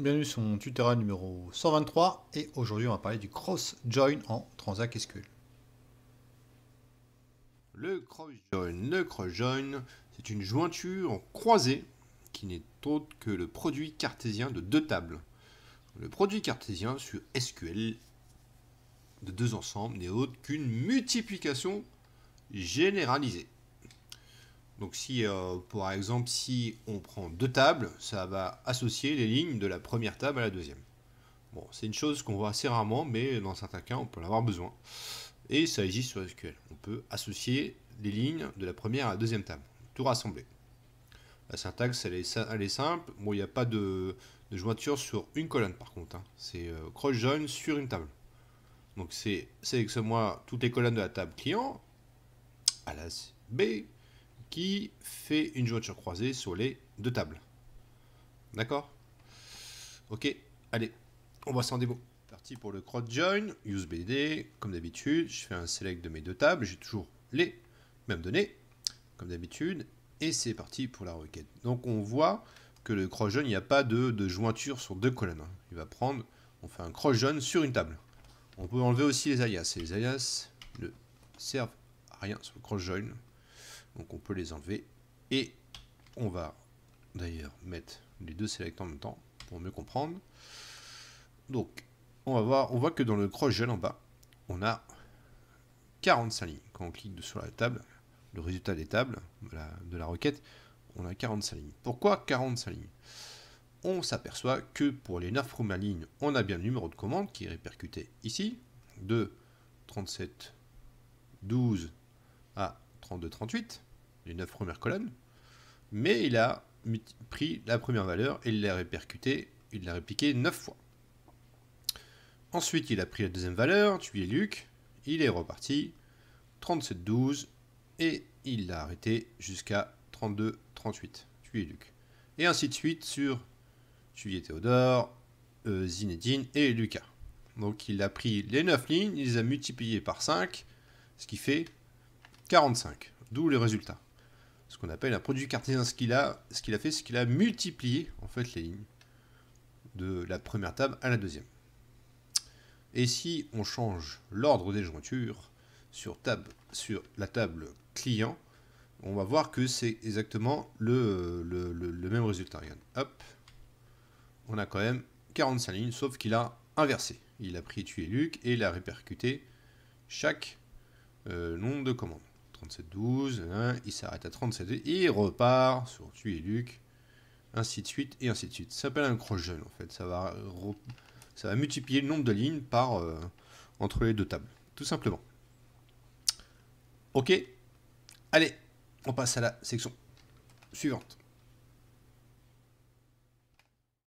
Bienvenue sur mon tutoriel numéro 123 et aujourd'hui on va parler du cross-join en Transact SQL. Le cross-join, c'est une jointure croisée qui n'est autre que le produit cartésien de deux tables. Le produit cartésien sur SQL de deux ensembles n'est autre qu'une multiplication généralisée. Donc si, par exemple, si on prend deux tables, ça va associer les lignes de la première table à la deuxième. Bon, c'est une chose qu'on voit assez rarement, mais dans certains cas, on peut en avoir besoin. Et ça existe sur SQL. On peut associer les lignes de la première à la deuxième table, tout rassembler. La syntaxe, elle est simple. Bon, il n'y a pas de jointure sur une colonne, par contre. Hein. C'est cross-join sur une table. Donc, sélectionne-moi toutes les colonnes de la table client, à la B, qui fait une jointure croisée sur les deux tables. D'accord? Ok, allez, on va s'en démo. Parti pour le cross-join, use BD, comme d'habitude, je fais un select de mes deux tables, j'ai toujours les mêmes données, comme d'habitude, et c'est parti pour la requête. Donc on voit que le cross-join, il n'y a pas de jointure sur deux colonnes. Il va prendre, on fait un cross-join sur une table. On peut enlever aussi les alias, et les alias ne servent à rien sur le cross-join, donc on peut les enlever, et on va d'ailleurs mettre les deux selects en même temps, pour mieux comprendre. Donc, on voit que dans le cross-join en bas, on a 45 lignes. Quand on clique sur la table, le résultat des tables de la requête, on a 45 lignes. Pourquoi 45 lignes? On s'aperçoit que pour les 9 premières lignes, on a bien le numéro de commande qui est répercuté ici, de 37 12 à 32 38, les 9 premières colonnes, mais il a pris la première valeur et il l'a répercuté, il l'a répliqué 9 fois. Ensuite, il a pris la deuxième valeur, tué Luc, il est reparti, 37 12, et il l'a arrêté jusqu'à 32 38, tué Luc. Et ainsi de suite sur tué Théodore, Zinedine et Lucas. Donc il a pris les 9 lignes, il les a multipliées par 5, ce qui fait 45, d'où le résultat. Ce qu'on appelle un produit cartésien, ce qu'il a fait, c'est qu'il a multiplié en fait les lignes de la première table à la deuxième. Et si on change l'ordre des jointures sur la table client, on va voir que c'est exactement le même résultat. Regarde, hop, on a quand même 45 lignes, sauf qu'il a inversé. Il a pris tué Luc et il a répercuté chaque nombre de commandes. 37 12, hein, il s'arrête à 37 et il repart sur tué Luc, ainsi de suite et ainsi de suite. Ça s'appelle un cross-join en fait. Ça va multiplier le nombre de lignes par entre les deux tables, tout simplement. Ok, allez, on passe à la section suivante.